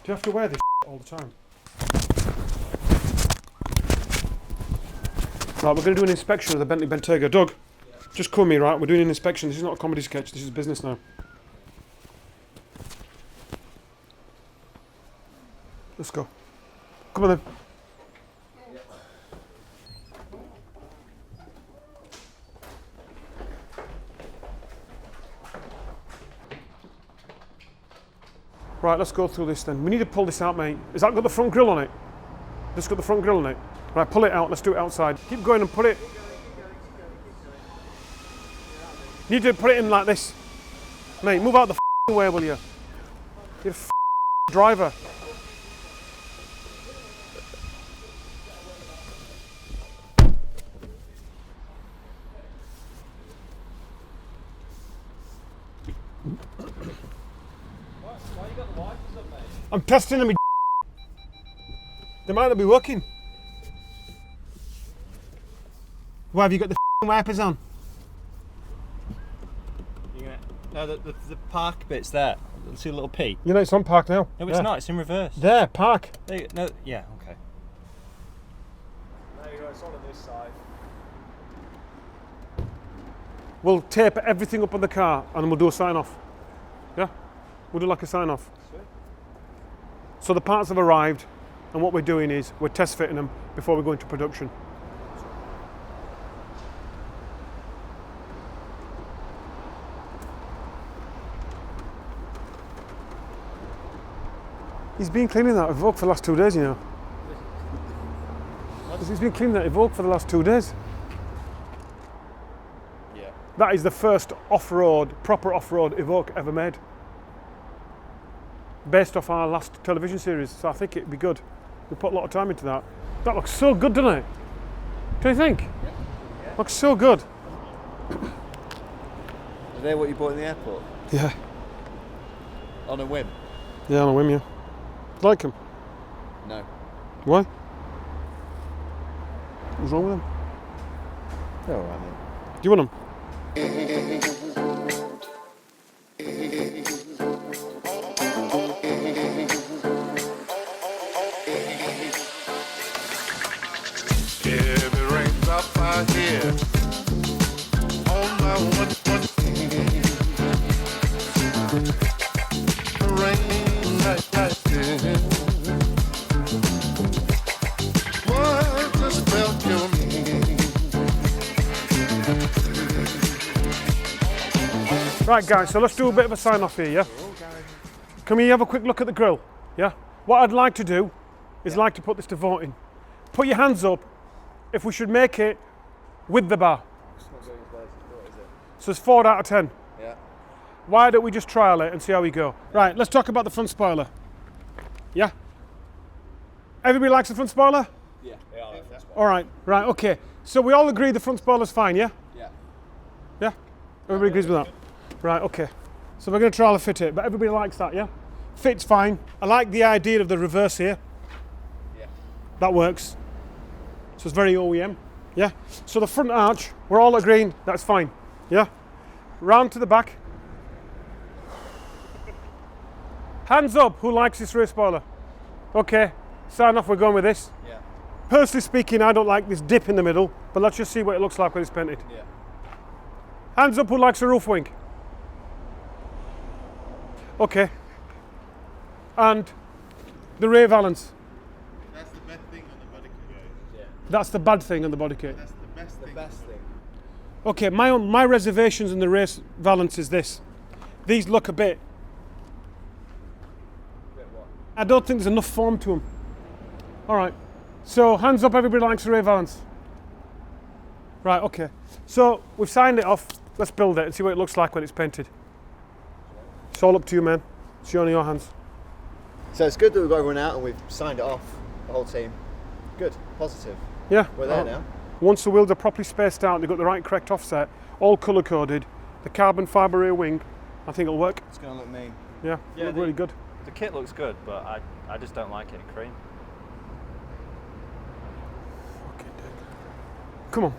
Do you have to wear this all the time? Right, we're going to do an inspection of the Bentley Bentayga. Doug, just come here, right? We're doing an inspection. This is not a comedy sketch. This is business now. Let's go. Come on then. Right, let's go through this then. We need to pull this out, mate. Has that got the front grille on it? Just got the front grille on it? Right, pull it out. Let's do it outside. Keep going and put it. You need to put it in like this. Mate, move out the way, will you? You're a driver. Why you got the wipers up, mate? I'm testing them. They might not be working. Why have you got the wipers on? No, the park bit's there. See a little P? You know it's on park now. No, it's not. It's in reverse. There, park. There you go. No, yeah, okay. There you go. It's on this side. We'll tape everything up on the car and we'll do a sign off. Yeah? We'll do like a sign off. Sweet. So the parts have arrived and what we're doing is we're test fitting them before we go into production. He's been cleaning that Evoque for the last 2 days, you know. He's been cleaning that Evoque for the last 2 days. Yeah. That is the first off-road, proper off-road Evoque ever made. Based off our last television series, so I think it'd be good. We put a lot of time into that. That looks so good, doesn't it? Do you think? Yeah. Looks so good. Are they what you bought in the airport? Yeah. On a whim? Yeah, on a whim, yeah. Like them? No. Why? What's wrong with them? They're alright, mate. Do you want them? If it rains up out here on my rain like this. What the spell kill me? Right, guys, so let's do a bit of a sign off here, yeah? Can we have a quick look at the grill? Yeah? What I'd like to do is like to put this to voting. Put your hands up if we should make it with the bar. It's not going as well as you thought, is it? So it's 4 out of 10. Yeah. Why don't we just trial it and see how we go? Right, let's talk about the front spoiler. Yeah? Everybody likes the front spoiler? Yeah. They are. All right, right, okay. So we all agree the front spoiler's fine, yeah? Yeah. Yeah? Everybody agrees with that? Right, okay. So we're going to trial and fit it, but everybody likes that, yeah? Fit's fine. I like the idea of the reverse here. Yeah. That works. So it's very OEM, yeah? So the front arch, we're all agreeing that's fine, yeah? Round to the back. Hands up, who likes this rear spoiler? Okay, sign off, we're going with this. Yeah. Personally speaking, I don't like this dip in the middle, but let's just see what it looks like when it's painted. Yeah. Hands up, who likes a roof wing? Okay. And the rear valance. That's the best thing on the body kit. Yeah. That's the bad thing on the body kit. That's the best The thing. best thing. Okay, my reservations in the rear valance is this. These look a bit. Bit what? I don't think there's enough form to them. All right. So hands up, everybody likes the rear valance. Right, okay. So we've signed it off. Let's build it and see what it looks like when it's painted. It's all up to you, man. It's your hands. So it's good that we've got everyone out and we've signed it off, the whole team. Good, positive. Yeah. We're there now. Once the wheels are properly spaced out, they've got the right correct offset, all colour coded, the carbon fibre rear wing, I think it'll work. It's going to look mean. Yeah, Yeah, look the- really good. The kit looks good, but I just don't like it in cream. Come on.